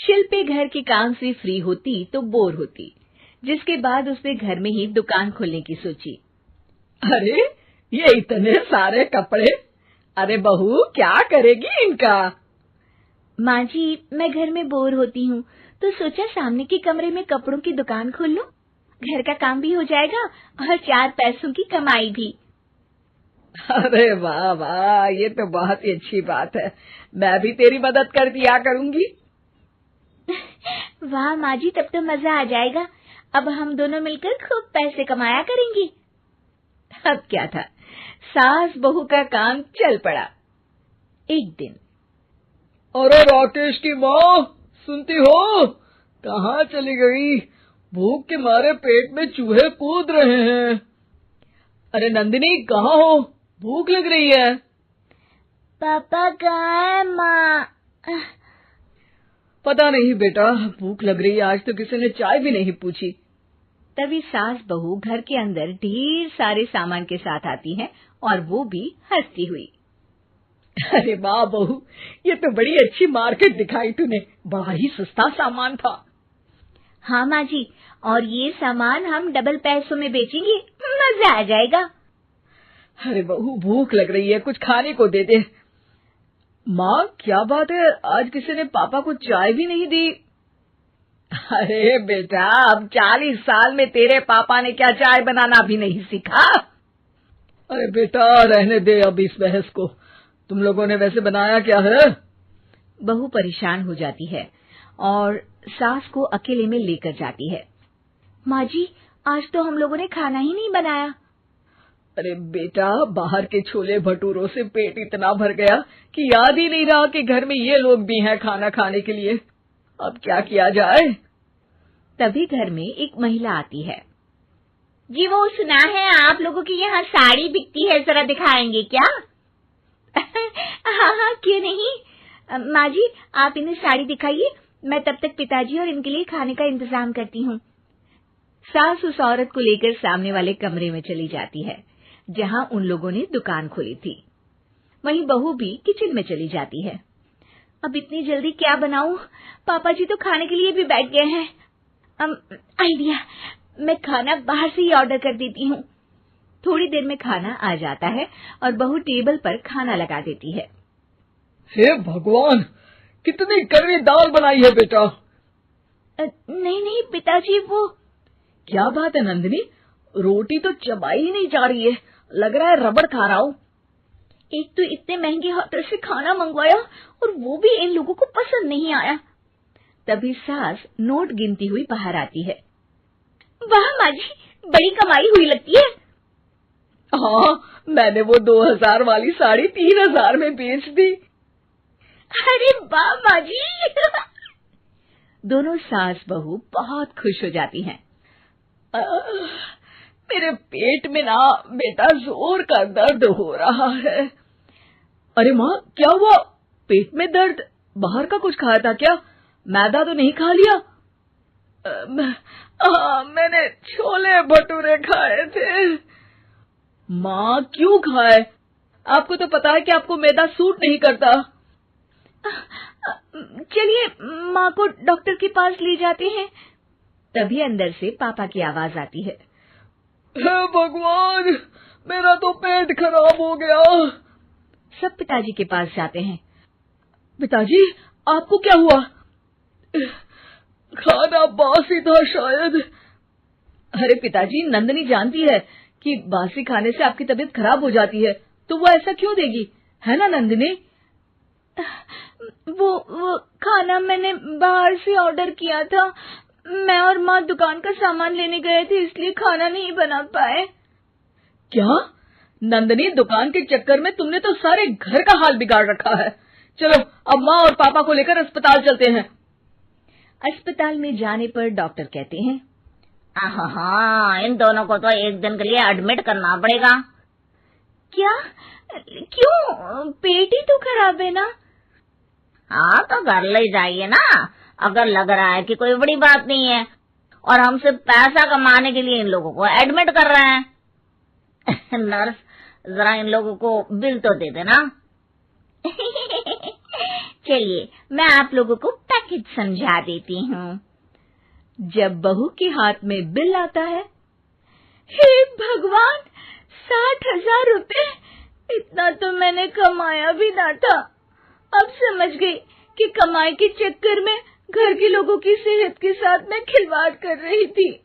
शिल्पी घर के काम से फ्री होती तो बोर होती, जिसके बाद उसने घर में ही दुकान खोलने की सोची। अरे ये इतने सारे कपड़े, अरे बहू क्या करेगी इनका? माँ जी, मैं घर में बोर होती हूँ तो सोचा सामने के कमरे में कपड़ों की दुकान खोल लूं। घर का काम भी हो जाएगा और 4 पैसों की कमाई भी। अरे वाह वाह, ये तो बहुत ही अच्छी बात है। मैं भी तेरी मदद कर दिया करूंगी। वाह माँ जी, तब तो मजा आ जाएगा। अब हम दोनों मिलकर खूब पैसे कमाया करेंगे। अब क्या था, सास बहू का काम चल पड़ा। एक दिन, अरे राकेश की माँ, सुनती हो? कहाँ चली गई? भूख के मारे पेट में चूहे कूद रहे हैं। अरे नंदिनी, कहाँ हो? भूख लग रही है। पापा कहाँ है माँ? पता नहीं बेटा, भूख लग रही है। आज तो किसी ने चाय भी नहीं पूछी। तभी सास बहू घर के अंदर ढेर सारे सामान के साथ आती हैं और वो भी हंसती हुई। अरे वाह बहू, ये तो बड़ी अच्छी मार्केट दिखाई तूने। बड़ा ही सस्ता सामान था। हाँ माँ जी, और ये सामान हम डबल पैसों में बेचेंगे, मजा आ जाएगा। अरे बहू, भूख लग रही है, कुछ खाने को दे दे। माँ क्या बात है, आज किसी ने पापा को चाय भी नहीं दी? अरे बेटा, अब 40 साल में तेरे पापा ने क्या चाय बनाना भी नहीं सीखा? अरे बेटा रहने दे अब इस बहस को। तुम लोगों ने वैसे बनाया क्या है? बहू परेशान हो जाती है और सास को अकेले में लेकर जाती है। माँ जी, आज तो हम लोगों ने खाना ही नहीं बनाया। अरे बेटा, बाहर के छोले भटूरों से पेट इतना भर गया कि याद ही नहीं रहा कि घर में ये लोग भी हैं खाना खाने के लिए। अब क्या किया जाए? तभी घर में एक महिला आती है। जी, वो सुना है आप लोगों की यहाँ साड़ी बिकती है, जरा दिखाएंगे क्या? हाँ हाँ, क्यों नहीं। माँ जी, आप इन्हें साड़ी दिखाइए, मैं तब तक पिताजी और इनके लिए खाने का इंतजाम करती हूँ। सास उस औरत को लेकर सामने वाले कमरे में चली जाती है जहाँ उन लोगों ने दुकान खोली थी। वहीं बहू भी किचन में चली जाती है। अब इतनी जल्दी क्या बनाऊं? पापा जी तो खाने के लिए भी बैठ गए हैं। आइडिया, मैं खाना बाहर से ही ऑर्डर कर देती हूँ। थोड़ी देर में खाना आ जाता है और बहू टेबल पर खाना लगा देती है। हे भगवान, कितनी कड़वी दाल बनाई है बेटा। नहीं नहीं पिताजी, वो क्या बात है नंदिनी, रोटी तो चबाई ही नहीं जा रही है, लग रहा है रबड़ खा रहा हूँ। एक तो इतने महंगे होटल से खाना मंगवाया और वो भी इन लोगों को पसंद नहीं आया। तभी सास नोट गिनती हुई बाहर आती है। वाह माँ जी, बड़ी कमाई हुई लगती है। हाँ, मैंने वो 2000 वाली साड़ी 3000 में बेच दी। अरे वाह माँ जी। दोनों सास बहू बहुत खुश हो जाती हैं। मेरे पेट में ना बेटा जोर का दर्द हो रहा है। अरे माँ, क्या हुआ? पेट में दर्द? बाहर का कुछ खाया था क्या? मैदा तो नहीं खा लिया? मैंने छोले भटूरे खाए थे। माँ क्यों खाए? आपको तो पता है कि आपको मैदा सूट नहीं करता। चलिए माँ को डॉक्टर के पास ले जाते हैं। तभी अंदर से पापा की आवाज आती है। हे भगवान, मेरा तो पेट खराब हो गया। सब पिताजी के पास जाते हैं। पिताजी, आपको क्या हुआ? खाना बासी था शायद। अरे पिताजी, नंदिनी जानती है कि बासी खाने से आपकी तबीयत खराब हो जाती है, तो वो ऐसा क्यों देगी, है ना नंदिनी? वो खाना मैंने बाहर से ऑर्डर किया था। मैं और माँ दुकान का सामान लेने गए थे, इसलिए खाना नहीं बना पाए। क्या नंदिनी, दुकान के चक्कर में तुमने तो सारे घर का हाल बिगाड़ रखा है। चलो अब माँ और पापा को लेकर अस्पताल चलते हैं। अस्पताल में जाने पर डॉक्टर कहते हैं, हाँ, इन दोनों को तो एक दिन के लिए एडमिट करना पड़ेगा। क्या? क्यों? पेट ही तो खराब है ना। हाँ, तो घर ले जाइए ना, अगर लग रहा है कि कोई बड़ी बात नहीं है और हम सिर्फ पैसा कमाने के लिए इन लोगों को एडमिट कर रहे हैं। नर्स, जरा इन लोगों को बिल तो दे देना। चलिए, मैं आप लोगों को पैकेज हित समझा देती हूँ। जब बहू के हाथ में बिल आता है, हे भगवान, 60,000 रुपए! इतना तो मैंने कमाया भी ना था। अब समझ गई कि कमाई के चक्कर में घर के लोगों की सेहत के साथ मैं खिलवाड़ कर रही थी।